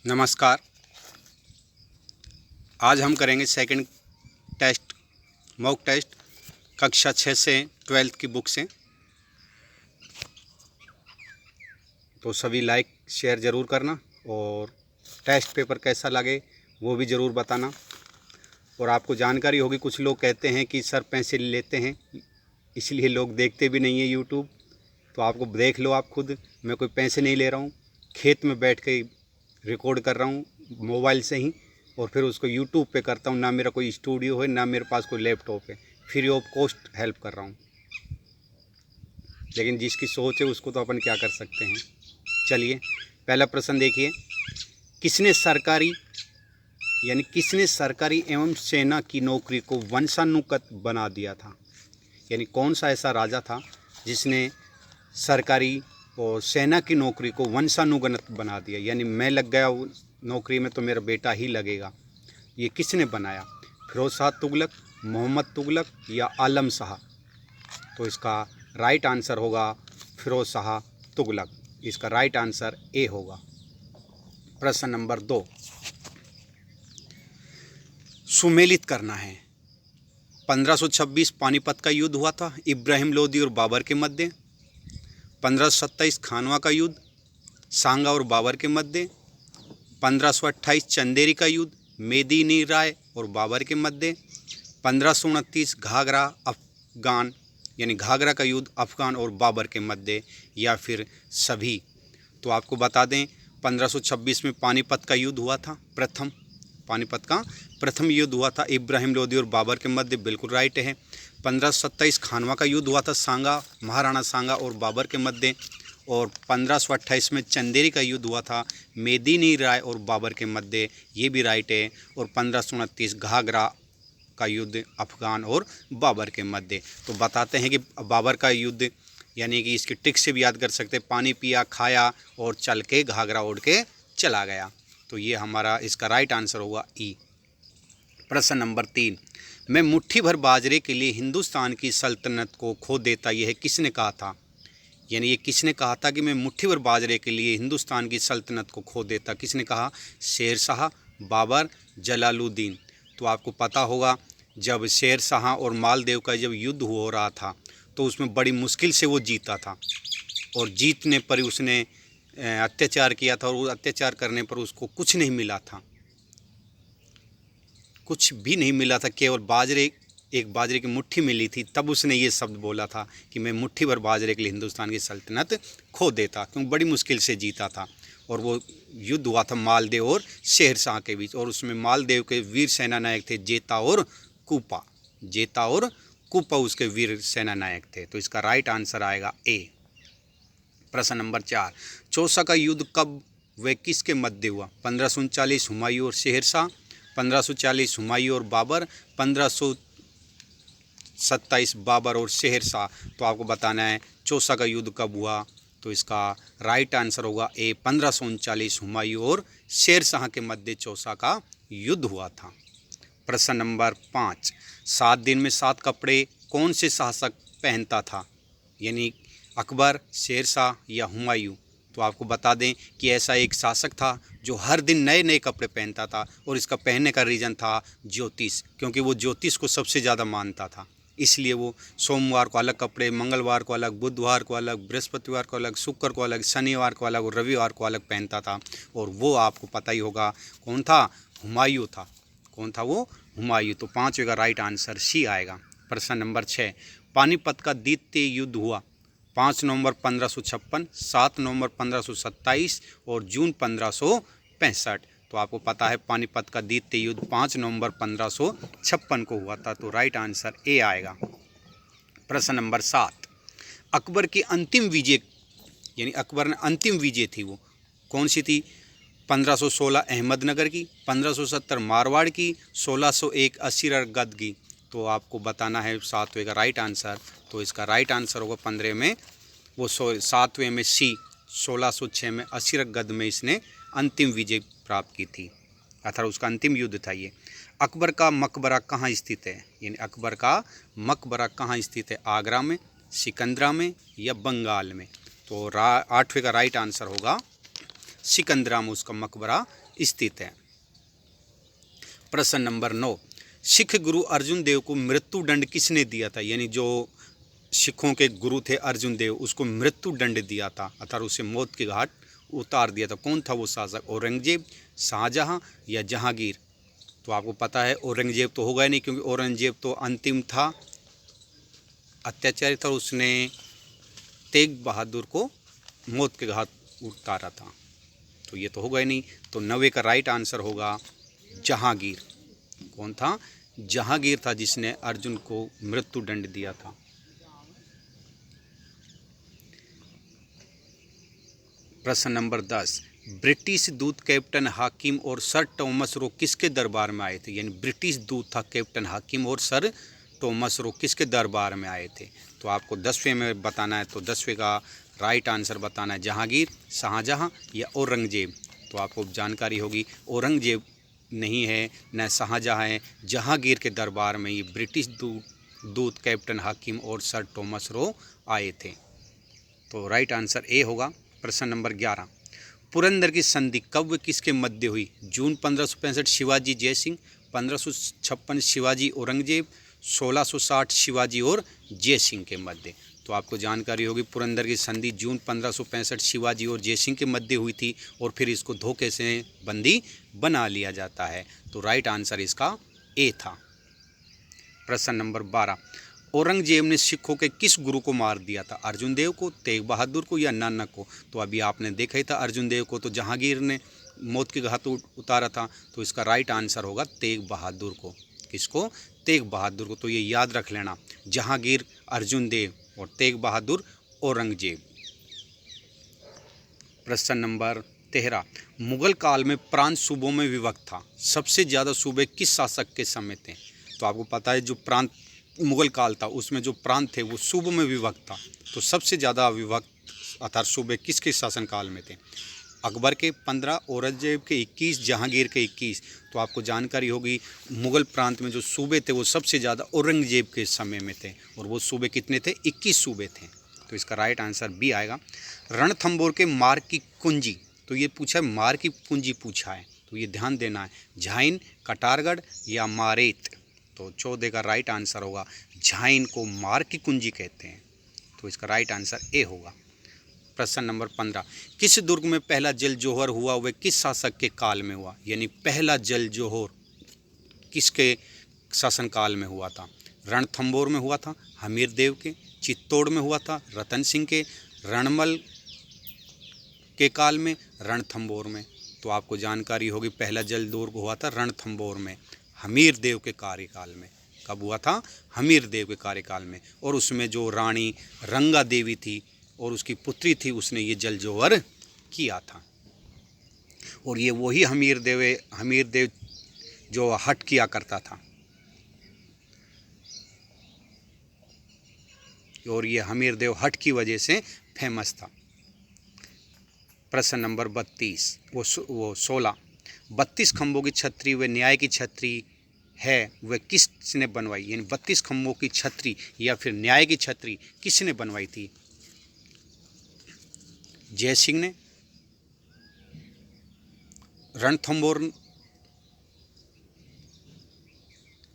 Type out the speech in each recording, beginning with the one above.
नमस्कार। आज हम करेंगे सेकंड टेस्ट मॉक टेस्ट कक्षा 6 से 12th की बुक से। तो सभी लाइक शेयर ज़रूर करना और टेस्ट पेपर कैसा लगे वो भी ज़रूर बताना। और आपको जानकारी होगी, कुछ लोग कहते हैं कि सर पैसे लेते हैं इसलिए लोग देखते भी नहीं है यूट्यूब। तो आपको देख लो आप खुद, मैं कोई पैसे नहीं ले रहा हूँ, खेत में बैठ के रिकॉर्ड कर रहा हूँ मोबाइल से ही और फिर उसको यूट्यूब पे करता हूँ। ना मेरा कोई स्टूडियो है, ना मेरे पास कोई लैपटॉप है, फ्री ऑफ कॉस्ट हेल्प कर रहा हूँ। लेकिन जिसकी सोच है उसको तो अपन क्या कर सकते हैं। चलिए पहला प्रश्न देखिए, किसने सरकारी एवं सेना की नौकरी को वंशानुगत बना दिया था। यानी कौन सा ऐसा राजा था जिसने सरकारी और सेना की नौकरी को वंशानुगत बना दिया, यानी मैं लग गया नौकरी में तो मेरा बेटा ही लगेगा। ये किसने बनाया? फिरोज शाह तुगलक, मोहम्मद तुगलक या आलम शाह। तो इसका राइट आंसर होगा फिरोज शाह तुगलक। इसका राइट आंसर ए होगा। प्रश्न नंबर 2, सुमेलित करना है। 1526 पानीपत का युद्ध हुआ था इब्राहिम लोदी और बाबर के मध्य। 1527 खानवा का युद्ध सांगा और बाबर के मध्य। 1528 चंदेरी का युद्ध मेदिनी राय और बाबर के मध्य। 1529 घाघरा अफगान यानी घाघरा का युद्ध अफगान और बाबर के मध्य, या फिर सभी। तो आपको बता दें 1526 में पानीपत का युद्ध हुआ था, पानीपत का प्रथम युद्ध हुआ था इब्राहिम लोदी और बाबर के मध्य, बिल्कुल राइट है। 1527 खानवा का युद्ध हुआ था सांगा, महाराणा सांगा और बाबर के मध्य। और 1528 में चंदेरी का युद्ध हुआ था मेदिनी राय और बाबर के मध्य, ये भी राइट है। और 1529 घाघरा का युद्ध अफगान और बाबर के मध्य। तो बताते हैं कि बाबर का युद्ध, यानी कि इसकी ट्रिक से भी याद कर सकते हैं, पानी पिया खाया और चल के घाघरा ओढ़ के चला गया। तो ये हमारा इसका राइट आंसर होगा ई। प्रश्न नंबर 3, मैं मुट्ठी भर बाजरे के लिए हिंदुस्तान की सल्तनत को खो देता, यह किसने कहा था। यानी ये किसने कहा था कि मैं मुट्ठी भर बाजरे के लिए हिंदुस्तान की सल्तनत को खो देता, किसने कहा? शेर शाह, बाबर, जलालुद्दीन। तो आपको पता होगा जब शेर शाह और मालदेव का जब युद्ध हो रहा था तो उसमें बड़ी मुश्किल से वो जीता था और जीतने पर उसने अत्याचार किया था और वो अत्याचार करने पर उसको कुछ नहीं मिला था, कुछ भी नहीं मिला था, केवल एक बाजरे की मुट्ठी मिली थी। तब उसने ये शब्द बोला था कि मैं मुट्ठी भर बाजरे के लिए हिंदुस्तान की सल्तनत खो देता, क्योंकि बड़ी मुश्किल से जीता था। और वो युद्ध हुआ था मालदेव और शेर शाह के बीच, और उसमें मालदेव के वीर सेना नायक थे जेता और कूपा उसके वीर सेना नायक थे। तो इसका राइट आंसर आएगा ए। प्रश्न नंबर 4, चौसा का युद्ध कब व किसके मध्य हुआ? 1539 हुमायूं और शेर शाह, 1540 हुमायूं और बाबर, 1527 बाबर और शेर शाह। तो आपको बताना है चौसा का युद्ध कब हुआ। तो इसका राइट आंसर होगा ए, 1539 हुमायूं और शेर शाह के मध्य चौसा का युद्ध हुआ था। प्रश्न नंबर 5, 7 दिन में 7 कपड़े कौन से शासक पहनता था? यानी अकबर, शेर शाह या हुमायूं। तो आपको बता दें कि ऐसा एक शासक था जो हर दिन नए नए कपड़े पहनता था, और इसका पहनने का रीज़न था ज्योतिष, क्योंकि वो ज्योतिष को सबसे ज़्यादा मानता था। इसलिए वो सोमवार को अलग कपड़े, मंगलवार को अलग, बुधवार को अलग, बृहस्पतिवार को अलग, शुक्र को अलग, शनिवार को अलग और रविवार को अलग पहनता था। और वो आपको पता ही होगा कौन था? हुमायूं था। कौन था वो? हुमायूं। तो 5वें का राइट आंसर सी आएगा। प्रश्न नंबर 6, पानीपत का द्वितीय युद्ध हुआ 5 नवंबर 1556, 7 नवंबर 1527 और जून 1565। तो आपको पता है पानीपत का द्वितीय युद्ध 5 नवंबर 1556 को हुआ था। तो राइट आंसर ए आएगा। प्रश्न नंबर 7, अकबर की अंतिम विजय, यानी अकबर ने अंतिम विजय थी वो कौन सी थी? 1516 अहमदनगर की, 1570 मारवाड़ की, 1601 असीरगढ़ की। तो आपको बताना है 7वें का राइट आंसर। तो इसका राइट आंसर होगा 15 में, वो 7वें में सी, 1606 में असीरगढ़ में इसने अंतिम विजय प्राप्त की थी, अर्थात उसका अंतिम युद्ध था ये। अकबर का मकबरा कहाँ स्थित है? यानी अकबर का मकबरा कहाँ स्थित है? आगरा में, सिकंदरा में या बंगाल में? तो 8वें का राइट आंसर होगा सिकंदरा में उसका मकबरा स्थित है। प्रश्न नंबर 9, सिख गुरु अर्जुन देव को मृत्यु दंड किसने दिया था? यानी जो सिखों के गुरु थे अर्जुन देव, उसको मृत्यु दंड दिया था अर्थात उसे मौत के घाट उतार दिया था। कौन था वो शासक? औरंगजेब, शाहजहां या जहांगीर? तो आपको पता है औरंगजेब तो होगा ही नहीं, क्योंकि औरंगजेब तो अंतिम था, अत्याचारी था, उसने तेग बहादुर को मौत के घाट उतारा था, तो ये तो होगा ही नहीं। तो 9 का राइट आंसर होगा जहांगीर। कौन था? जहांगीर था जिसने अर्जुन को मृत्यु दंड दिया था। प्रश्न नंबर 10, ब्रिटिश दूत कैप्टन हाकिम और सर थॉमस रो किसके दरबार में आए थे? यानी ब्रिटिश दूत था कैप्टन हाकिम और सर थॉमस रो किसके दरबार में आए थे? तो आपको 10वें में बताना है, तो 10वें का राइट आंसर बताना है जहांगीर, शाहजहां या औरंगजेब। तो आपको जानकारी होगी औरंगजेब नहीं है, न शाहजहां है, जहांगीर के दरबार में ये ब्रिटिश दूत कैप्टन हाकिम और सर थॉमस रो आए थे। तो राइट आंसर ए होगा। प्रश्न नंबर 11, पुरंदर की संधि कब व किसके मध्य हुई? जून 1565 शिवाजी जयसिंह, 1556 शिवाजी औरंगजेब, 1660 शिवाजी और जयसिंह के मध्य। तो आपको जानकारी होगी पुरंदर की संधि जून 1565 शिवाजी और जयसिंह के मध्य हुई थी, और फिर इसको धोखे से बंदी बना लिया जाता है। तो राइट आंसर इसका ए था। प्रश्न नंबर 12, औरंगजेब ने सिखों के किस गुरु को मार दिया था? अर्जुन देव को, तेग बहादुर को या नानक को? तो अभी आपने देखा ही था अर्जुन देव को तो जहांगीर ने मौत के घाट उतारा था, तो इसका राइट आंसर होगा तेग बहादुर को। किसको? तेग बहादुर को। तो ये याद रख लेना, जहांगीर अर्जुन देव और तेग बहादुर औरंगजेब। प्रश्न नंबर 13, मुगल काल में प्रांत सूबों में विभक्त था, सबसे ज़्यादा सूबे किस शासक के समय थे? तो आपको पता है जो प्रांत मुगल काल था उसमें जो प्रांत थे वो सूबों में विभक्त था, तो सबसे ज़्यादा विभक्त अर्थात सूबे किसके शासनकाल में थे? अकबर के 15, औरंगजेब के 21, जहांगीर के 21। तो आपको जानकारी होगी मुगल प्रांत में जो सूबे थे वो सबसे ज़्यादा औरंगजेब के समय में थे, और वो सूबे कितने थे? 21 सूबे थे। तो इसका राइट आंसर बी आएगा। रणथंभौर के मार्ग की कुंजी, तो ये पूछा है मार्ग की कुंजी पूछा है, तो ये ध्यान देना है, झाइन, कटारगढ़ या मारेत? तो 14 का राइट आंसर होगा झाइन को मार्ग की कुंजी कहते हैं, तो इसका राइट आंसर ए होगा। प्रश्न नंबर 15, किस दुर्ग में पहला जल जोहर हुआ वह किस शासक के काल में हुआ? यानी पहला जल जोहर किसके शासनकाल में हुआ था? रणथंभौर में हुआ था हमीर देव के, चित्तौड़ में हुआ था रतन सिंह के, रणमल के काल में, रणथंभौर में? तो आपको जानकारी होगी पहला जल दुर्ग हुआ था रणथंभौर में, हमीर देव के कार्यकाल में। कब हुआ था? हमीर देव के कार्यकाल में, और उसमें जो रानी रंगा देवी थी और उसकी पुत्री थी उसने ये जल जोहर किया था, और ये वही हमीर देव जो हट किया करता था, और ये हमीर देव हट की वजह से फेमस था। प्रश्न नंबर 32 वो 16, 32 खंभों की छतरी व न्याय की छतरी है वह किसने बनवाई? यानी 32 खंभों की छतरी या फिर न्याय की छतरी किसने बनवाई थी? जय सिंह ने, रणथंभौर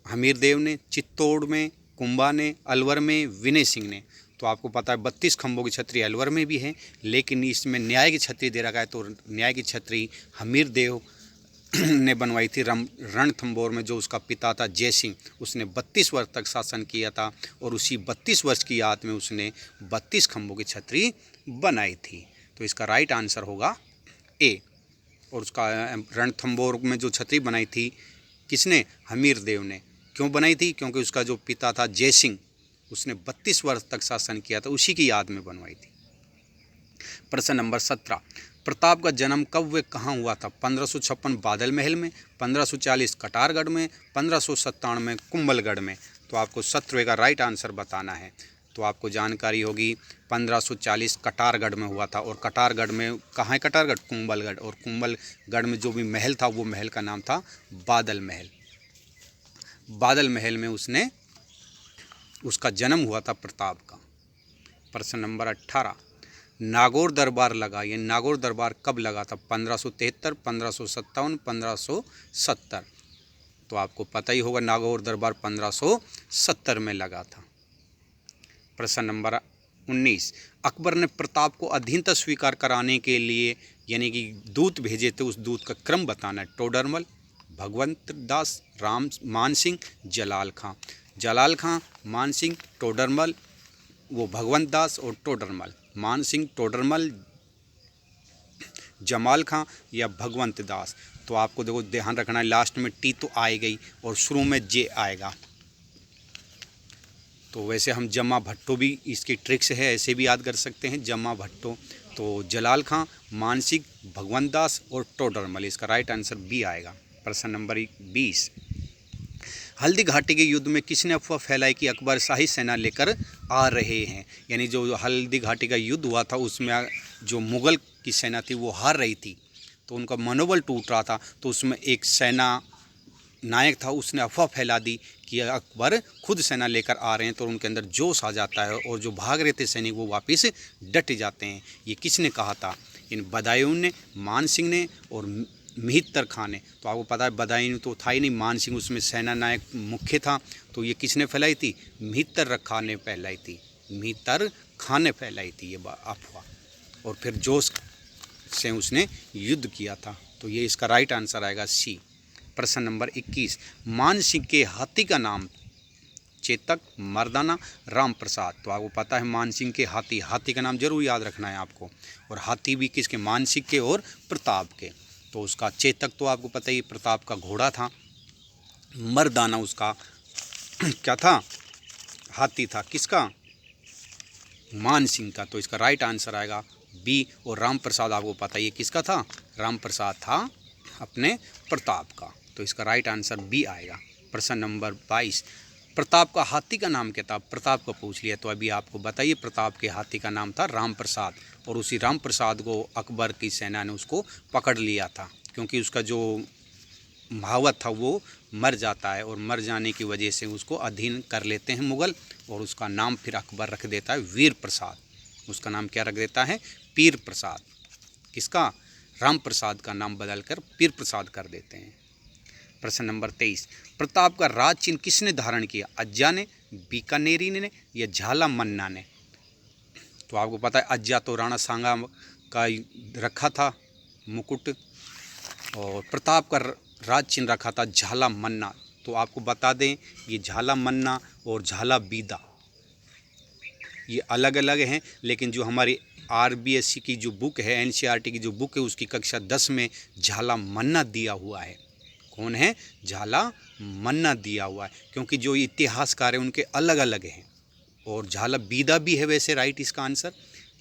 हमीर देव ने, चित्तौड़ में कुंभा ने, अलवर में विनय सिंह ने? तो आपको पता है 32 खंभों की छतरी अलवर में भी है, लेकिन इसमें न्याय की छतरी दे रखा है, तो न्याय की छतरी हमीर देव ने बनवाई थी रणथंभौर में। जो उसका पिता था जय सिंह, उसने 32 वर्ष तक शासन किया था, और उसी 32 वर्ष की याद में उसने 32 खंभों की छतरी बनाई थी। तो इसका राइट आंसर होगा ए। और उसका रणथंभौर में जो छतरी बनाई थी किसने? हमीर देव ने। क्यों बनाई थी? क्योंकि उसका जो पिता था जय सिंह, उसने 32 वर्ष तक शासन किया था, उसी की याद में बनवाई थी। प्रश्न नंबर 17, प्रताप का जन्म कब व कहाँ हुआ था? 1556 बादल महल में, 1540 कटारगढ़ में, 1597 में कुंभलगढ़ में? तो आपको 17वें का राइट आंसर बताना है। तो आपको जानकारी होगी 1540 कटारगढ़ में हुआ था, और कटारगढ़ में कहाँ है? कटारगढ़ कुंभलगढ़, और कुंभलगढ़ में जो भी महल था वो महल का नाम था बादल महल। बादल महल में उसका जन्म हुआ था प्रताप का। प्रश्न नंबर 18, नागौर दरबार लगा। ये नागौर दरबार कब लगा था? 1573, 1557, 1570। तो आपको पता ही होगा नागौर दरबार 1570 में लगा था। प्रश्न नंबर 19, अकबर ने प्रताप को अधीनता स्वीकार कराने के लिए यानी कि दूत भेजे थे, उस दूत का क्रम बताना है। टोडरमल, भगवंत दास, राम मान सिंह, जलाल खां। जलाल खां, मान सिंह, टोडरमल, वो भगवंत दास और टोडरमल। मान सिंह, टोडरमल, जमाल खां या भगवंत दास। तो आपको देखो ध्यान रखना है, लास्ट में टी तो आएगी और शुरू में जे आएगा। तो वैसे हम जमा भट्टो भी इसकी ट्रिक्स है, ऐसे भी याद कर सकते हैं जमा भट्टो। तो जलाल खां, मान सिंह, भगवंत दास और टोडरमल, इसका राइट आंसर बी आएगा। प्रश्न नंबर 20, हल्दी घाटी के युद्ध में किसने अफवाह फैलाई कि अकबर शाही सेना लेकर आ रहे हैं? यानी जो हल्दी घाटी का युद्ध हुआ था उसमें जो मुग़ल की सेना थी वो हार रही थी, तो उनका मनोबल टूट रहा था। तो उसमें एक सेना नायक था, उसने अफवाह फैला दी कि अकबर खुद सेना लेकर आ रहे हैं, तो उनके अंदर जोश आ जाता है और जो भाग रहे थे सैनिक वो वापस डट जाते हैं। ये किसने कहा था? इन बदायूं ने, मान सिंह ने और मिहित्तर खां ने। तो आपको पता है बदायूं तो था ही नहीं, मान सिंह उसमें सेना नायक मुख्य था। तो ये किसने फैलाई थी? मिहित्तर खां ने फैलाई थी। मिहित्तर खां ने फैलाई थी ये अफवाह, और फिर जोश से उसने युद्ध किया था। तो ये इसका राइट आंसर आएगा सी। प्रश्न नंबर 21, मान सिंह के हाथी का नाम? चेतक, मर्दाना, राम प्रसाद। तो आपको पता है मान सिंह के हाथी का नाम जरूर याद रखना है आपको। और हाथी भी किसके? मान सिंह के और प्रताप के। तो उसका चेतक तो आपको पता ही प्रताप का घोड़ा था। मर्दाना उसका क्या था? हाथी था। किसका? मान सिंह का। तो इसका राइट आंसर आएगा बी। और राम प्रसाद आपको पता ही किसका था? राम प्रसाद था अपने प्रताप का। तो इसका राइट आंसर बी आएगा। प्रश्न नंबर 22, प्रताप का हाथी का नाम क्या था? प्रताप को पूछ लिया, तो अभी आपको बताइए। प्रताप के हाथी का नाम था राम प्रसाद, और उसी राम प्रसाद को अकबर की सेना ने उसको पकड़ लिया था, क्योंकि उसका जो महावत था वो मर जाता है, और मर जाने की वजह से उसको अधीन कर लेते हैं मुग़ल, और उसका नाम फिर अकबर रख देता है वीर प्रसाद। उसका नाम क्या रख देता है? पीर प्रसाद। किसका? राम प्रसाद का नाम बदलकर पीर प्रसाद कर देते हैं। प्रश्न नंबर 23, प्रताप का राज चिन्ह किसने धारण किया? अज्जा ने, बीकानेरी ने या झाला मन्ना ने? तो आपको पता है अज्जा तो राणा सांगा का रखा था मुकुट, और प्रताप का राज चिन्ह रखा था झाला मन्ना। तो आपको बता दें ये झाला मन्ना और झाला बीदा ये अलग अलग हैं, लेकिन जो हमारी RBSC की जो बुक है, NCERT की जो बुक है, उसकी कक्षा 10 में झाला मन्ना दिया हुआ है। कौन है? झाला मन्ना दिया हुआ है, क्योंकि जो इतिहासकार हैं उनके अलग अलग हैं। और झाला बीदा भी है वैसे राइट इसका आंसर,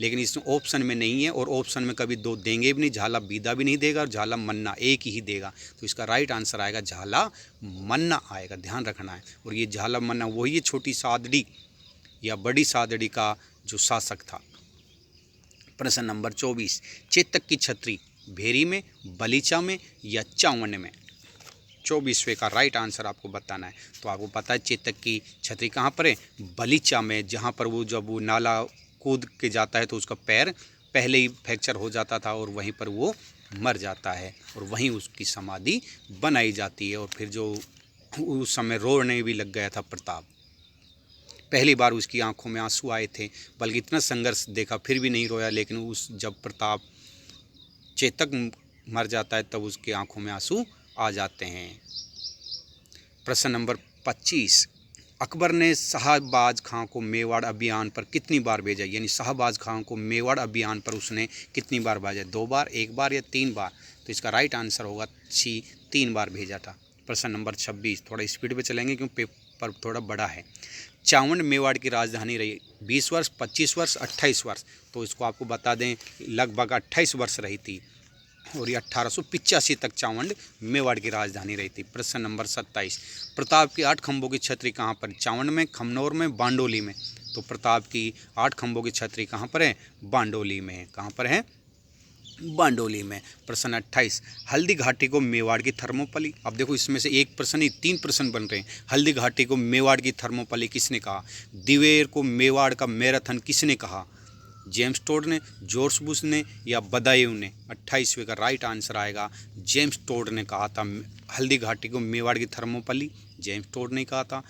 लेकिन इसमें ऑप्शन में नहीं है, और ऑप्शन में कभी दो देंगे भी नहीं। झाला बीदा भी नहीं देगा और झाला मन्ना एक ही देगा। तो इसका राइट आंसर आएगा झाला मन्ना आएगा, ध्यान रखना है। और ये झाला मन्ना वही छोटी सादड़ी या बड़ी सादड़ी का जो शासक था। प्रश्न नंबर 24, चेतक की छतरी भेरी में, बलीचा में या चावंड में? 24वें का राइट आंसर आपको बताना है। तो आपको पता है चेतक की छतरी कहाँ पर है? बलीचा में, जहाँ पर वो जब वो नाला कूद के जाता है तो उसका पैर पहले ही फ्रैक्चर हो जाता था, और वहीं पर वो मर जाता है, और वहीं उसकी समाधि बनाई जाती है। और फिर जो उस समय रोने भी लग गया था प्रताप, पहली बार उसकी आंखों में आंसू आए थे, बल्कि इतना संघर्ष देखा फिर भी नहीं रोया, लेकिन उस जब प्रताप चेतक मर जाता है तब उसकी आंखों में आंसू आ जाते हैं। प्रश्न नंबर 25, अकबर ने शाहबाज खां को मेवाड़ अभियान पर कितनी बार भेजा? यानी शाहबाज खां को मेवाड़ अभियान पर उसने कितनी बार भेजा? 2 बार, 1 बार या 3 बार? तो इसका राइट आंसर होगा सी, 3 बार भेजा था। प्रश्न नंबर 26, थोड़ा स्पीड पे चलेंगे क्योंकि पेपर थोड़ा बड़ा है। चावंड मेवाड़ की राजधानी रही 20 वर्ष, 25 वर्ष, 28 वर्ष? तो इसको आपको बता दें लगभग 28 वर्ष रही थी, और ये 1885 तक चावंड मेवाड़ की राजधानी रही थी। प्रश्न नंबर 27, प्रताप की 8 खंभों की छतरी कहाँ पर? चावंड में, खमनौर में, बांडोली में? तो प्रताप की 8 खंभों की छतरी कहाँ पर है? बांडोली में है। कहाँ पर है? बांडोली में। प्रश्न 28, हल्दी घाटी को मेवाड़ की थर्मोपली? अब देखो इसमें से एक प्रश्न ही 3 प्रश्न बन रहे हैं। हल्दी घाटी को मेवाड़ की थर्मोपली किसने कहा? दिवेर को मेवाड़ का मैराथन किसने कहा? जेम्स टोड ने, जॉर्ज बुश ने या बदायूं ने? 28वें का राइट आंसर आएगा जेम्स टोड ने कहा था हल्दी घाटी को मेवाड़ की थर्मोपल्ली, जेम्स टोड ने कहा था।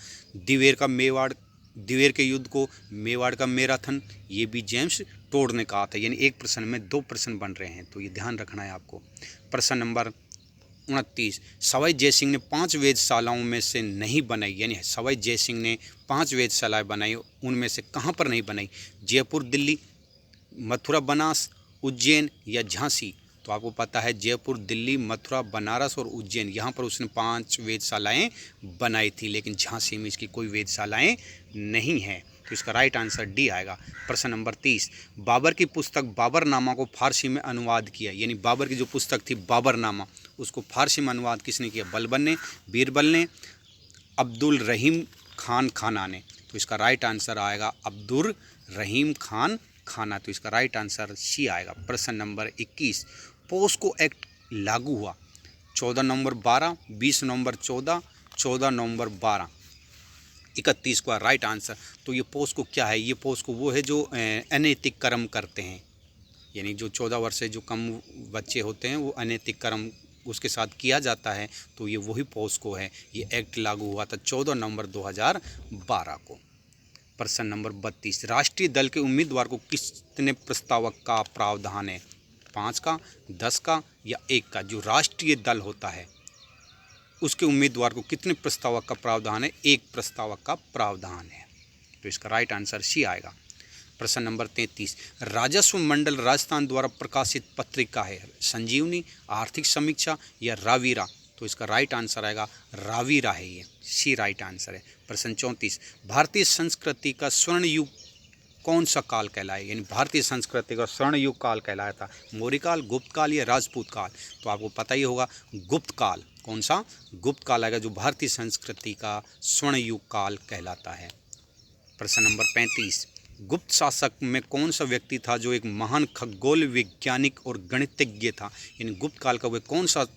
दिवेर के युद्ध को मेवाड़ का मैराथन, ये भी जेम्स टोड ने कहा था। यानी एक प्रश्न में 2 प्रश्न बन रहे हैं, तो ये ध्यान रखना है आपको। प्रश्न नंबर 29, सवाई जयसिंह ने 5 वेधशालाओं में से नहीं बनाई, यानी सवाई जयसिंह ने 5 वेधशालाएँ बनाई, उनमें से कहाँ पर नहीं बनाई? जयपुर, दिल्ली, मथुरा, बनारस, उज्जैन या झांसी? तो आपको पता है जयपुर, दिल्ली, मथुरा, बनारस और उज्जैन, यहाँ पर उसने 5 वेधशालाएँ बनाई थी, लेकिन झांसी में इसकी कोई वेधशालाएँ नहीं हैं। तो इसका राइट आंसर डी आएगा। प्रश्न नंबर 30, बाबर की पुस्तक बाबरनामा को फारसी में अनुवाद किया, यानी बाबर की जो पुस्तक थी बाबरनामा, उसको फारसी में अनुवाद किसने किया? बलबन ने, बीरबल ने, अब्दुल रहीम खान खाना ने? तो इसका राइट आंसर आएगा अब्दुल रहीम खान खाना। तो इसका राइट आंसर सी आएगा। प्रश्न नंबर 21, पोस्को एक्ट लागू हुआ 14 नवंबर 12, 20 नवंबर 14, 14 नवंबर 12, 31 का राइट आंसर। तो ये पोस्को क्या है? ये पोस्को वो है जो अनैतिक कर्म करते हैं, यानी जो 14 वर्ष से जो कम बच्चे होते हैं वो अनैतिक कर्म उसके साथ किया जाता है, तो ये वही पोस्को है। ये एक्ट लागू हुआ था 14 नवंबर 2012 को। प्रश्न नंबर 32, राष्ट्रीय दल के उम्मीदवार को कितने प्रस्तावक का प्रावधान है? 5 का, 10 का या 1 का? जो राष्ट्रीय दल होता है उसके उम्मीदवार को कितने प्रस्तावक का प्रावधान है? 1 प्रस्तावक का प्रावधान है। तो इसका राइट आंसर सी आएगा। प्रश्न नंबर 33, राजस्व मंडल राजस्थान द्वारा प्रकाशित पत्रिका है? संजीवनी, आर्थिक समीक्षा या रावीरा? तो इसका राइट आंसर आएगा रावीरा है, ये सी राइट आंसर है। प्रश्न 34, भारतीय संस्कृति का स्वर्ण युग कौन सा काल कहलाए? यानी भारतीय संस्कृति का स्वर्ण युग काल कहलाया था? मौर्य काल, गुप्त काल या राजपूत काल? तो आपको पता ही होगा गुप्त काल। कौन सा? गुप्त काल आएगा, जो भारतीय संस्कृति का स्वर्ण युग काल कहलाता है। प्रश्न नंबर 35, गुप्त शासक में कौन सा व्यक्ति था जो एक महान खगोल वैज्ञानिक और गणितज्ञ था? यानी गुप्त काल का वह कौन सा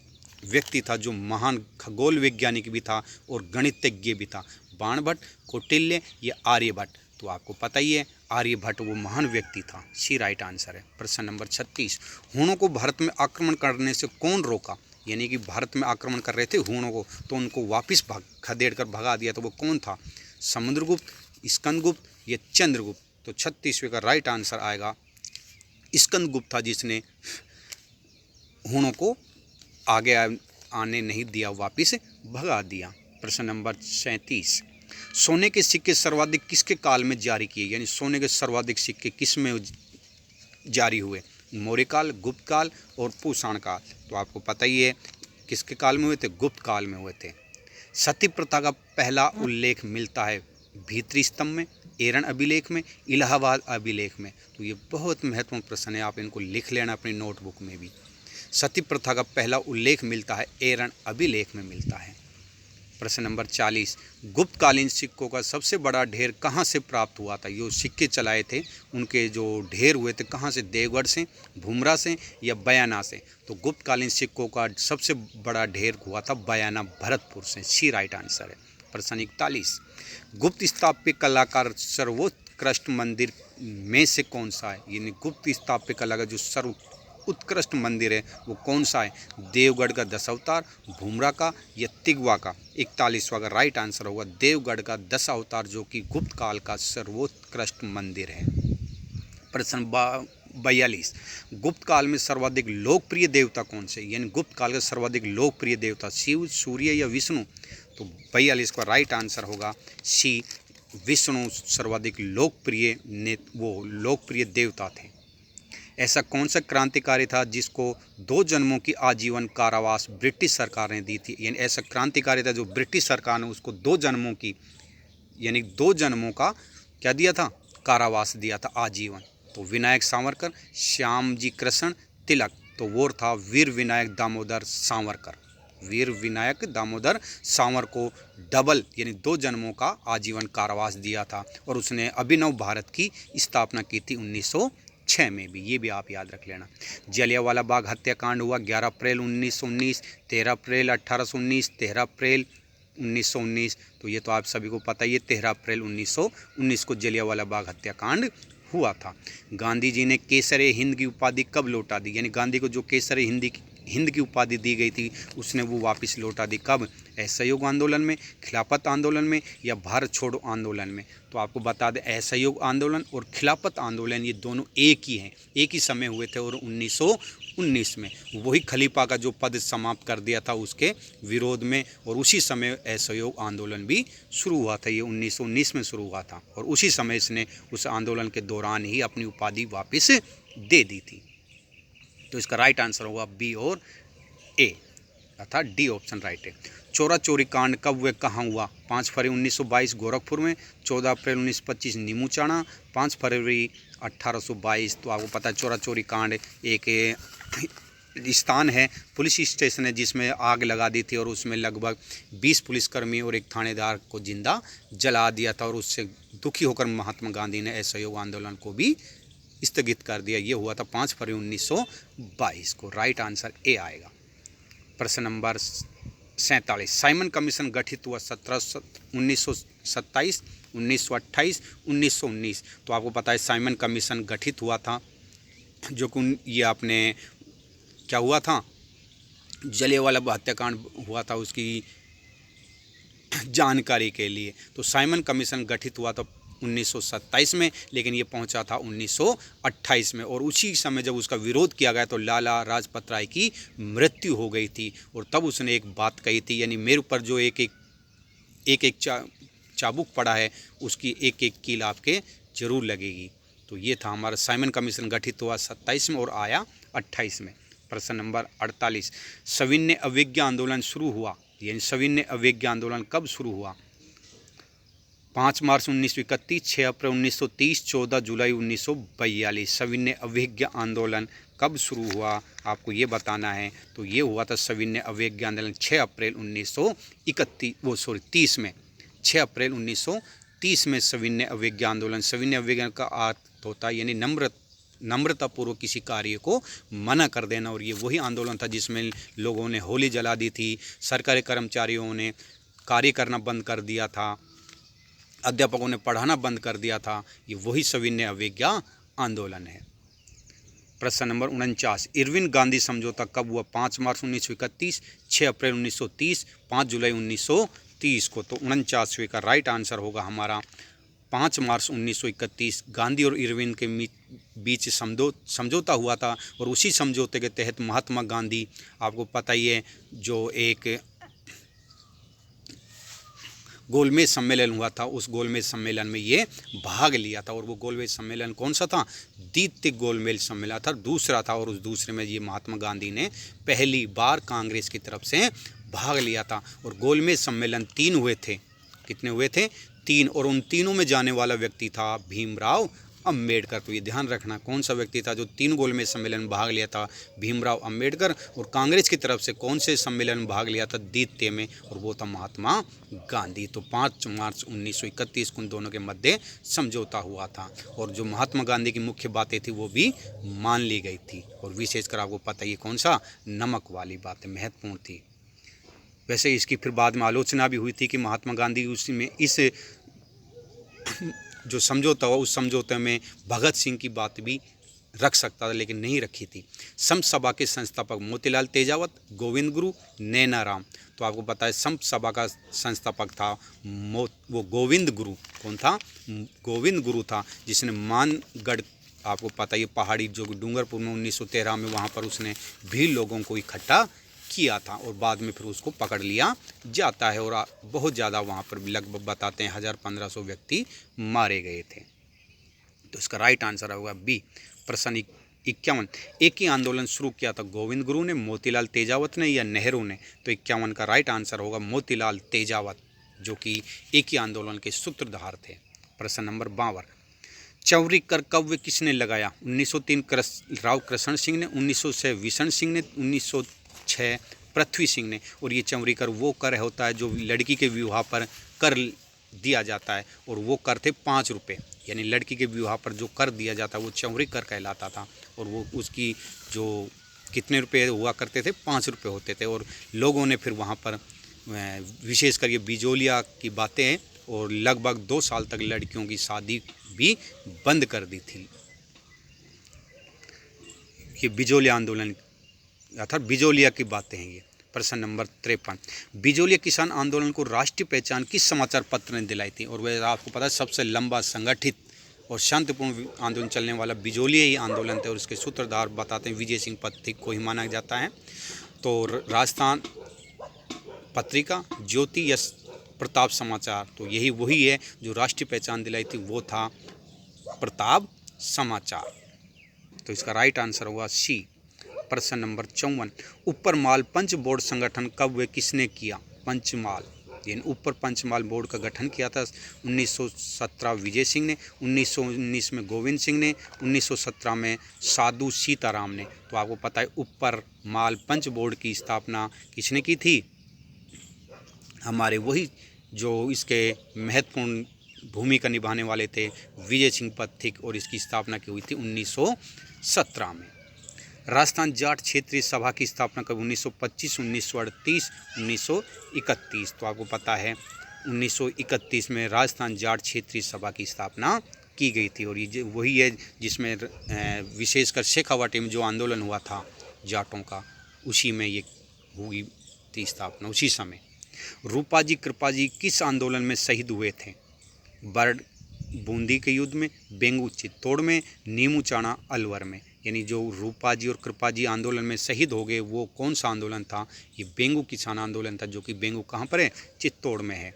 व्यक्ति था जो महान खगोल वैज्ञानिक भी था और गणितज्ञ भी था? बाणभट्ट, कौटिल्य या आर्यभट्ट? तो आपको पता ही है आर्यभट्ट वो महान व्यक्ति था, सी राइट आंसर है। प्रश्न नंबर 36, हूणों को भारत में आक्रमण करने से कौन रोका? यानी कि भारत में आक्रमण कर रहे थे हूणों को, तो उनको वापस खदेड़ कर भगा दिया, तो वो कौन था? समुद्रगुप्त, स्कंदगुप्त या चंद्रगुप्त? तो 36वें का राइट आंसर आएगा स्कंदगुप्त था, जिसने हूणों को आगे आने नहीं दिया, वापस भगा दिया। प्रश्न नंबर 37, सोने के सिक्के सर्वाधिक किसके काल में जारी किए? यानी सोने के सर्वाधिक सिक्के किस में जारी हुए? मौर्य काल, गुप्त काल और कुषाण काल? तो आपको पता ही है किसके काल में हुए थे? गुप्त काल में हुए थे। सती प्रथा का पहला उल्लेख मिलता है भीतरी स्तंभ में, एरन अभिलेख में, इलाहाबाद अभिलेख में? तो ये बहुत महत्वपूर्ण प्रश्न है, आप इनको लिख लेना अपनी नोटबुक में भी। सती प्रथा का पहला उल्लेख मिलता है एरन अभिलेख में मिलता है। प्रश्न नंबर 40, गुप्तकालीन सिक्कों का सबसे बड़ा ढेर कहाँ से प्राप्त हुआ था? जो सिक्के चलाए थे उनके जो ढेर हुए थे कहाँ से? देवगढ़ से, भूमरा से या बयाना से? तो गुप्तकालीन सिक्कों का सबसे बड़ा ढेर हुआ था बयाना, भरतपुर से, सी राइट आंसर है। प्रश्न 41, गुप्त स्थापत्य कलाकार सर्वोत्कृष्ट मंदिर में से कौन सा है? यानी गुप्त स्थापत्य कला का जो सर्वोत्कृष्ट मंदिर है वो कौन सा है? देवगढ़ का 10 अवतार, भूमरा का या तिगवा का? 41वां का राइट आंसर होगा देवगढ़ का 10 अवतार, जो कि गुप्त काल का सर्वोत्कृष्ट मंदिर है। प्रश्न 42, गुप्त काल में सर्वाधिक लोकप्रिय देवता कौन से? यानी गुप्त काल का सर्वाधिक लोकप्रिय देवता शिव, सूर्य या विष्णु? तो 42 का राइट आंसर होगा सी, विष्णु सर्वाधिक लोकप्रिय देवता थे। ऐसा कौन सा क्रांतिकारी था जिसको 2 जन्मों की आजीवन कारावास ब्रिटिश सरकार ने दी थी? यानी ऐसा क्रांतिकारी था जो ब्रिटिश सरकार ने उसको 2 जन्मों की, यानी 2 जन्मों का क्या दिया था? कारावास दिया था, आजीवन। तो विनायक सावरकर, श्यामजी कृष्ण तिलक? तो वो था वीर विनायक दामोदर सावरकर। वीर विनायक दामोदर सावरकर को डबल यानी 2 जन्मों का आजीवन कारावास दिया था, और उसने अभिनव भारत की स्थापना की थी 1906 में भी, ये भी आप याद रख लेना। जलियांवाला बाग हत्याकांड हुआ 11 अप्रैल 1919, 13 अप्रैल 1819, 13 अप्रैल 1919। तो ये तो आप सभी को पता ही है, 13 अप्रैल 1919 को जलियांवाला बाग हत्याकांड हुआ था। गांधी जी ने केसरे हिंद की उपाधि कब लौटा दी, यानी गांधी को जो केसरे हिंद की उपाधि दी गई थी उसने वो वापस लौटा दी कब, असहयोग आंदोलन में, खिलाफत आंदोलन में या भारत छोड़ो आंदोलन में। तो आपको बता दें असहयोग आंदोलन और खिलाफत आंदोलन ये दोनों एक ही हैं, एक ही समय हुए थे और 1919 में वही खलीफा का जो पद समाप्त कर दिया था उसके विरोध में, और उसी समय असहयोग आंदोलन भी शुरू हुआ था। ये 1919 में शुरू हुआ था और उसी समय इसने उस आंदोलन के दौरान ही अपनी उपाधि वापस दे दी थी। तो इसका राइट आंसर होगा बी और ए, अर्थात डी ऑप्शन राइट है। चोरा चोरी कांड कब व कहाँ हुआ, 5 फरवरी 1922 गोरखपुर में, 14 अप्रैल 1925 नीमूचाणा, 5 फरवरी 1822। तो आपको पता है चोरा चोरी कांड एक स्थान है, पुलिस स्टेशन है जिसमें आग लगा दी थी और उसमें लगभग 20 पुलिसकर्मी और एक थानेदार को जिंदा जला दिया था और उससे दुखी होकर महात्मा गांधी ने असहयोग आंदोलन को भी स्थगित कर दिया। ये हुआ था 5 फरवरी 1922 को। राइट आंसर ए आएगा। प्रश्न नंबर 47, साइमन कमीशन गठित हुआ 1927, 1928, 1919। तो आपको पता है साइमन कमीशन गठित हुआ था, जो कि ये आपने क्या हुआ था, जलियांवाला बाग हत्याकांड हुआ था उसकी जानकारी के लिए। तो साइमन कमीशन गठित हुआ था 1927 में, लेकिन ये पहुंचा था 1928 में, और उसी समय जब उसका विरोध किया गया तो लाला लाजपत राय की मृत्यु हो गई थी और तब उसने एक बात कही थी, यानी मेरे ऊपर जो एक चाबुक पड़ा है उसकी एक एक कील आपके जरूर लगेगी। तो ये था हमारा साइमन कमीशन गठित हुआ 27 में और आया 28 में। प्रश्न नंबर 48, सविनय अवज्ञा आंदोलन शुरू हुआ, यानी सविनय अवज्ञा आंदोलन कब शुरू हुआ, 5 मार्च 1931, 6 अप्रैल 1930, 14 जुलाई 1942। सविनय अवज्ञा आंदोलन कब शुरू हुआ आपको ये बताना है। तो ये हुआ था सविनय अवज्ञा आंदोलन 6 अप्रैल 1930 में, 6 अप्रैल 1930 में सविनय अवज्ञा आंदोलन। सविनय अवज्ञा का अर्थ होता है यानी नम्रतापूर्वक किसी कार्य को मना कर देना, और ये वही आंदोलन था जिसमें लोगों ने होली जला दी थी, सरकारी कर्मचारियों ने कार्य करना बंद कर दिया था, अध्यापकों ने पढ़ाना बंद कर दिया था। ये वही सविनय अवज्ञा आंदोलन है। प्रश्न नंबर 49, इरविन गांधी समझौता कब हुआ, 5 मार्च 1931, 6 अप्रैल 1930, 5 जुलाई 1930 को। तो 49वें का राइट आंसर होगा हमारा 5 मार्च 1931। गांधी और इरविन के बीच समझौता हुआ था और उसी समझौते के तहत महात्मा गांधी, आपको पता ही है, जो एक गोलमेज सम्मेलन हुआ था उस गोलमेज सम्मेलन में ये भाग लिया था, और वो गोलमेज सम्मेलन कौन सा था, द्वितीय गोलमेज सम्मेलन था, दूसरा था, और उस दूसरे में ये महात्मा गांधी ने पहली बार कांग्रेस की तरफ से भाग लिया था। और गोलमेज सम्मेलन 3 हुए थे, कितने हुए थे, 3, और उन तीनों में जाने वाला व्यक्ति था भीमराव अम्बेडकर। तो ये ध्यान रखना कौन सा व्यक्ति था जो 3 गोलमेज सम्मेलन में भाग लिया था, भीमराव अम्बेडकर। और कांग्रेस की तरफ से कौन से सम्मेलन में भाग लिया था, द्वितीय में, और वो था महात्मा गांधी। तो 5 मार्च 1931 को उन दोनों के मध्य समझौता हुआ था, और जो महात्मा गांधी की मुख्य बातें थी वो भी मान ली गई थी, और विशेषकर आपको पता ही कौन सा, नमक वाली बातें महत्वपूर्ण थी। वैसे इसकी फिर बाद में आलोचना भी हुई थी कि महात्मा गांधी उसी में इस जो समझौता हुआ उस समझौते में भगत सिंह की बात भी रख सकता था, लेकिन नहीं रखी थी। संत सभा के संस्थापक मोतीलाल तेजावत, गोविंद गुरु, नैनाराम। तो आपको पता है संत सभा का संस्थापक था वो गोविंद गुरु। कौन था, गोविंद गुरु था, जिसने मानगढ़, आपको पता है पहाड़ी जो डूंगरपुर में 1913 में वहाँ पर उसने भी लोगों को इकट्ठा किया था, और बाद में फिर उसको पकड़ लिया जाता है, और बहुत ज़्यादा वहाँ पर लगभग बताते हैं 1000-1500 व्यक्ति मारे गए थे। तो इसका राइट आंसर होगा बी। प्रश्न 51, एक ही आंदोलन शुरू किया था गोविंद गुरु ने, मोतीलाल तेजावत ने या नेहरू ने। तो 51 का राइट आंसर होगा मोतीलाल तेजावत, जो कि एक ही आंदोलन के सूत्रधार थे। प्रश्न नंबर 52, चौरी कर कव्य किसने लगाया, 1903 राव कृष्ण सिंह ने, 1906 विशन सिंह ने, 1906 पृथ्वी सिंह ने। और ये चौरी कर वो कर होता है जो लड़की के विवाह पर कर दिया जाता है, और वो कर थे 5 रुपये, यानी लड़की के विवाह पर जो कर दिया जाता है वो चौरी कर कहलाता था, और वो उसकी जो कितने रुपए हुआ करते थे, 5 रुपये होते थे। और लोगों ने फिर वहाँ पर विशेषकर ये बिजोलिया की बातें और लगभग 2 साल तक लड़कियों की शादी भी बंद कर दी थी। ये बिजोलिया आंदोलन अर्थात बिजोलिया की बातें हैं ये। प्रश्न नंबर 53, बिजोलिया किसान आंदोलन को राष्ट्रीय पहचान किस समाचार पत्र ने दिलाई थी? और वह आपको पता है सबसे लंबा संगठित और शांतिपूर्ण आंदोलन चलने वाला बिजोलिया ही आंदोलन थे और इसके सूत्रधार बताते हैं विजय सिंह पथिक को ही माना जाता है। तो राजस्थान पत्रिका, ज्योति या प्रताप समाचार, तो यही वही है जो राष्ट्रीय पहचान दिलाई थी, वो था प्रताप समाचार। तो इसका राइट आंसर होगा सी। प्रश्न नंबर 54, ऊपर माल पंच बोर्ड संगठन कब व किसने किया? पंचमाल, यानी ऊपर पंचमाल बोर्ड का गठन किया था 1917 विजय सिंह ने, 1919 में गोविंद सिंह ने, 1917 में साधु सीताराम ने। तो आपको पता है ऊपर माल पंच बोर्ड की स्थापना किसने की थी? हमारे वही जो इसके महत्वपूर्ण भूमिका निभाने वाले थे विजय सिंह पथिक, और इसकी स्थापना की हुई थी 1917 में। राजस्थान जाट क्षेत्रीय सभा की स्थापना कब? 1925, 1938, 1931। तो आपको पता है 1931 में राजस्थान जाट क्षेत्रीय सभा की स्थापना की गई थी और ये वही है जिसमें विशेषकर शेखावाटी में जो आंदोलन हुआ था जाटों का, उसी में ये हुई थी स्थापना उसी समय। रूपाजी कृपाजी किस आंदोलन में शहीद हुए थे? बर्ड बूंदी के युद्ध में, बेंगू चित्तौड़ में, नीमू चाणा अलवर में। यानी जो रूपाजी और कृपाजी आंदोलन में शहीद हो गए वो कौन सा आंदोलन था? ये बेंगू किसान आंदोलन था, जो कि बेंगू कहाँ पर है? चित्तौड़ में है।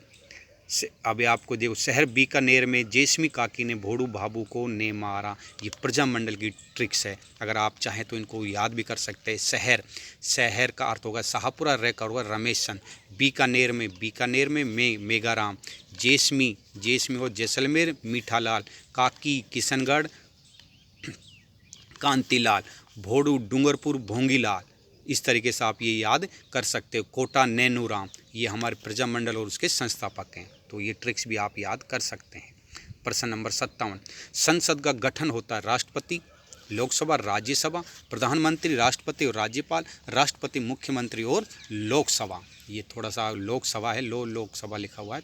अब आपको देखो, शहर बीकानेर में जेस्मी काकी ने भोड़ू भाबू को ने मारा। ये प्रजामंडल की ट्रिक्स है, अगर आप चाहें तो इनको याद भी कर सकते हैं। शहर का अर्थ होगा शाहपुरा, रे का होगा रमेशन। बीकानेर में मेघाराम, जेस्मी और जैसलमेर मीठालाल, काकी किशनगढ़ कांतिलाल, भोड़ू डूंगरपुर भोंगीलाल। इस तरीके से आप ये याद कर सकते हो। कोटा नैनूराम, ये हमारे प्रजामंडल और उसके संस्थापक हैं, तो ये ट्रिक्स भी आप याद कर सकते हैं। प्रश्न नंबर 57, संसद का गठन होता है राष्ट्रपति, लोकसभा, राज्यसभा, प्रधानमंत्री, राष्ट्रपति और राज्यपाल, राष्ट्रपति, मुख्यमंत्री और लोकसभा। ये थोड़ा सा लोकसभा है, लोकसभा लिखा हुआ है,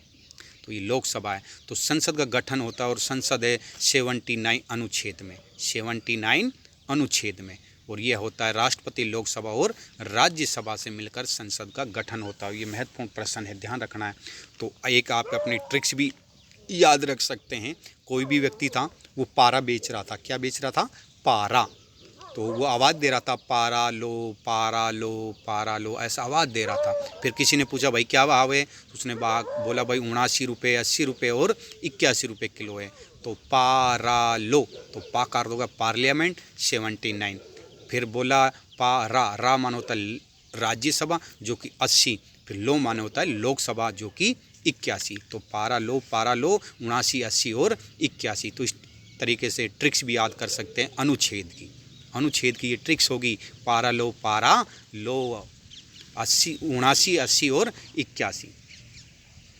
तो ये लोकसभा है। तो संसद का गठन होता है और संसद है 79 अनुच्छेद में, 79 अनुच्छेद में, और यह होता है राष्ट्रपति, लोकसभा और राज्यसभा से मिलकर संसद का गठन होता है। ये महत्वपूर्ण प्रश्न है, ध्यान रखना है। तो एक आप अपनी ट्रिक्स भी याद रख सकते हैं। कोई भी व्यक्ति था वो पारा बेच रहा था। क्या बेच रहा था? पारा। तो वो आवाज़ दे रहा था पारा लो पारा लो पारा लो, ऐसा आवाज़ दे रहा था। फिर किसी ने पूछा भाई क्या भाव है? उसने बोला भाई 79 रुपये, 80 रुपये और 81 रुपये किलो है। तो पारा लो, तो पा का अर्थ होगा पार्लियामेंट 79। फिर बोला रा मान होता है राज्यसभा जो कि 80, फिर लो माने होता है लोकसभा जो कि 81। तो पारा लो 79, 80 और 81। तो इस तरीके से ट्रिक्स भी याद कर सकते हैं अनुच्छेद की ये ट्रिक्स होगी। पारा लो 80, 79, 80 और 81।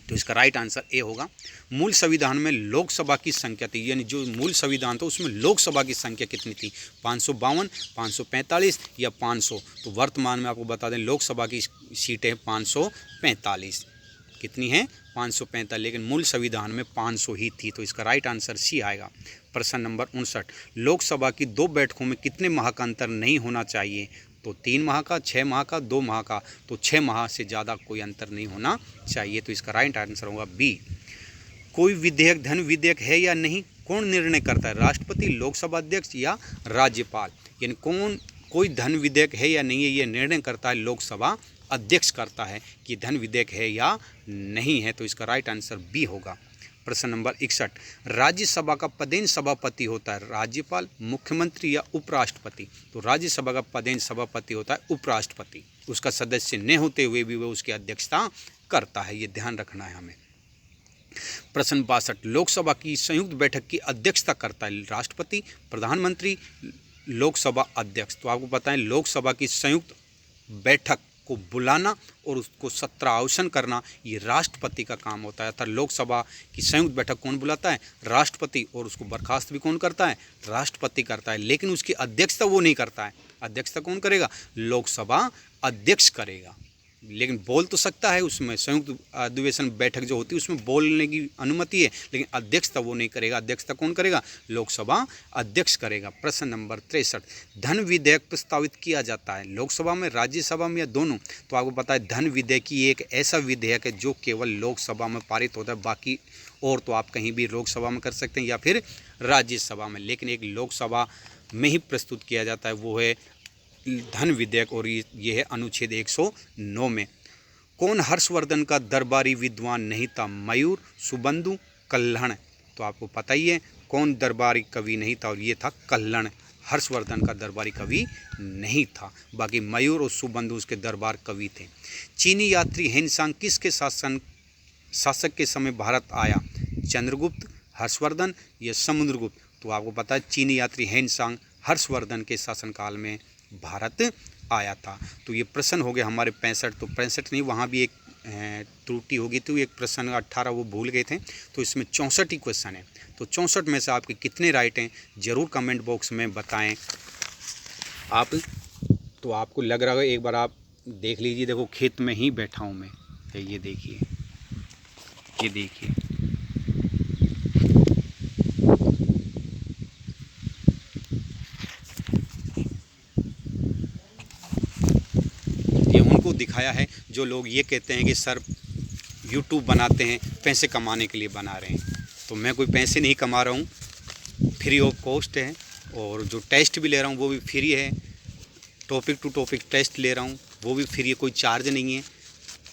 तो इसका राइट आंसर ए होगा। मूल संविधान में लोकसभा की संख्या थी, यानी जो मूल संविधान था उसमें लोकसभा की संख्या कितनी थी? 552, 545 या 500। तो वर्तमान में आपको बता दें लोकसभा की सीटें 545। कितनी हैं? 545, लेकिन मूल संविधान में 500 ही थी। तो इसका राइट आंसर सी आएगा। प्रश्न नंबर 59, लोकसभा की 2 बैठकों में कितने माह का अंतर नहीं होना चाहिए? तो 3 माह का, 6 माह का, 2 माह का। तो 6 माह से ज़्यादा कोई अंतर नहीं होना चाहिए। तो इसका राइट आंसर होगा बी। कोई विधेयक धन विधेयक है या नहीं, कौन निर्णय करता है? राष्ट्रपति, लोकसभा अध्यक्ष या राज्यपाल? यानी कोई धन विधेयक है या नहीं है, ये निर्णय करता है लोकसभा अध्यक्ष करता है कि धन विधेयक है या नहीं है। तो इसका राइट आंसर बी होगा। प्रश्न नंबर 61, राज्यसभा का पदेन सभापति होता है राज्यपाल, मुख्यमंत्री या उपराष्ट्रपति? तो राज्यसभा का पदेन सभापति होता है उपराष्ट्रपति। उसका सदस्य न होते हुए भी वह उसकी अध्यक्षता करता है, ये ध्यान रखना है हमें। प्रश्न 62, लोकसभा की संयुक्त बैठक की अध्यक्षता करता है राष्ट्रपति, प्रधानमंत्री, लोकसभा अध्यक्ष? तो आपको पता है लोकसभा की संयुक्त बैठक को बुलाना और उसको सत्रावसान करना ये राष्ट्रपति का काम होता है। अर्थात लोकसभा की संयुक्त बैठक कौन बुलाता है? राष्ट्रपति, और उसको बर्खास्त भी कौन करता है? राष्ट्रपति करता है, लेकिन उसकी अध्यक्षता वो नहीं करता है। अध्यक्षता कौन करेगा? लोकसभा अध्यक्ष करेगा। लेकिन बोल तो सकता है, उसमें संयुक्त अधिवेशन बैठक जो होती है उसमें बोलने की अनुमति है, लेकिन अध्यक्षता वो नहीं करेगा। अध्यक्षता कौन करेगा? लोकसभा अध्यक्ष करेगा। प्रश्न नंबर 63, धन विधेयक प्रस्तावित किया जाता है लोकसभा में, राज्यसभा में या दोनों? तो आपको पता है धन विधेयक ही एक ऐसा विधेयक है जो केवल लोकसभा में पारित होता है, बाकी और तो आप कहीं भी लोकसभा में कर सकते हैं या फिर राज्यसभा में, लेकिन एक लोकसभा में ही प्रस्तुत किया जाता है, वो है धन विधेयक, और ये है अनुच्छेद 109 में। कौन हर्षवर्धन का दरबारी विद्वान नहीं था? मयूर, सुबंधु, कल्हण? तो आपको पता ही है कौन दरबारी कवि नहीं था, और ये था कल्हण। हर्षवर्धन का दरबारी कवि नहीं था, बाकी मयूर और सुबंधु उसके दरबार कवि थे। चीनी यात्री हेनसांग किसके शासक के समय भारत आया? चंद्रगुप्त, हर्षवर्धन या समुद्रगुप्त? तो आपको पता है चीनी यात्री हेनसांग हर्षवर्धन के शासनकाल में भारत आया था। तो ये प्रश्न हो गए हमारे 65, तो 65 नहीं, वहाँ भी एक त्रुटि होगी, तो एक प्रश्न 18 वो भूल गए थे, तो इसमें 64 ही क्वेश्चन है। तो 64 में से आपके कितने राइट हैं ज़रूर कमेंट बॉक्स में बताएं आप। तो आपको लग रहा होगा, एक बार आप देख लीजिए, देखो खेत में ही बैठा हूँ मैं, तो ये देखिए, ये देखिए, ये उनको दिखाया है जो लोग ये कहते हैं कि सर यूट्यूब बनाते हैं पैसे कमाने के लिए बना रहे हैं। तो मैं कोई पैसे नहीं कमा रहा हूँ, फ्री ऑफ कॉस्ट है, और जो टेस्ट भी ले रहा हूँ वो भी फ्री है, टॉपिक टू टॉपिक टेस्ट ले रहा हूँ वो भी फ्री है, कोई चार्ज नहीं है।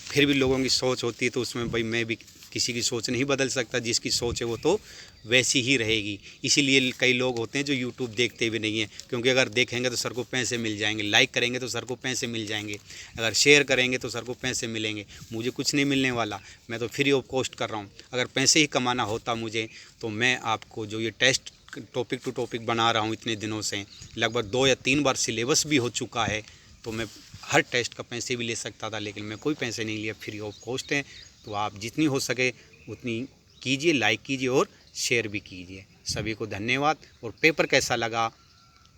फिर भी लोगों की सोच होती है, तो उसमें भाई मैं भी किसी की सोच नहीं बदल सकता, जिसकी सोच है वो तो वैसी ही रहेगी। इसीलिए कई लोग होते हैं जो यूट्यूब देखते भी नहीं हैं, क्योंकि अगर देखेंगे तो सर को पैसे मिल जाएंगे, लाइक करेंगे तो सर को पैसे मिल जाएंगे, अगर शेयर करेंगे तो सर को पैसे मिलेंगे। मुझे कुछ नहीं मिलने वाला, मैं तो फ्री ऑफ कॉस्ट कर रहा हूँ। अगर पैसे ही कमाना होता मुझे, तो मैं आपको जो ये टेस्ट टॉपिक टू टॉपिक बना रहा हूँ इतने दिनों से, लगभग 2 या 3 बार सिलेबस भी हो चुका है, तो मैं हर टेस्ट का पैसे भी ले सकता था, लेकिन मैं कोई पैसे नहीं लिया, फ्री ऑफ कॉस्ट है। तो आप जितनी हो सके उतनी कीजिए, लाइक कीजिए और शेयर भी कीजिए। सभी को धन्यवाद। और पेपर कैसा लगा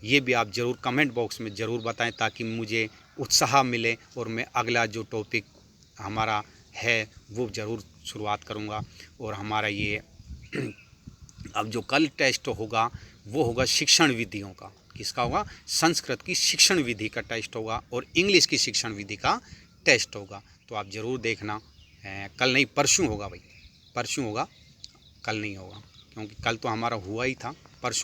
ये भी आप ज़रूर कमेंट बॉक्स में ज़रूर बताएं, ताकि मुझे उत्साह मिले और मैं अगला जो टॉपिक हमारा है वो ज़रूर शुरुआत करूँगा। और हमारा ये अब जो कल टेस्ट होगा वो होगा शिक्षण विधियों का। किसका होगा? संस्कृत की शिक्षण विधि का टेस्ट होगा और इंग्लिश की शिक्षण विधि का टेस्ट होगा। तो आप ज़रूर देखना। कल नहीं, परसों होगा भाई, परसों होगा, कल नहीं होगा, क्योंकि कल तो हमारा हुआ ही था, परसों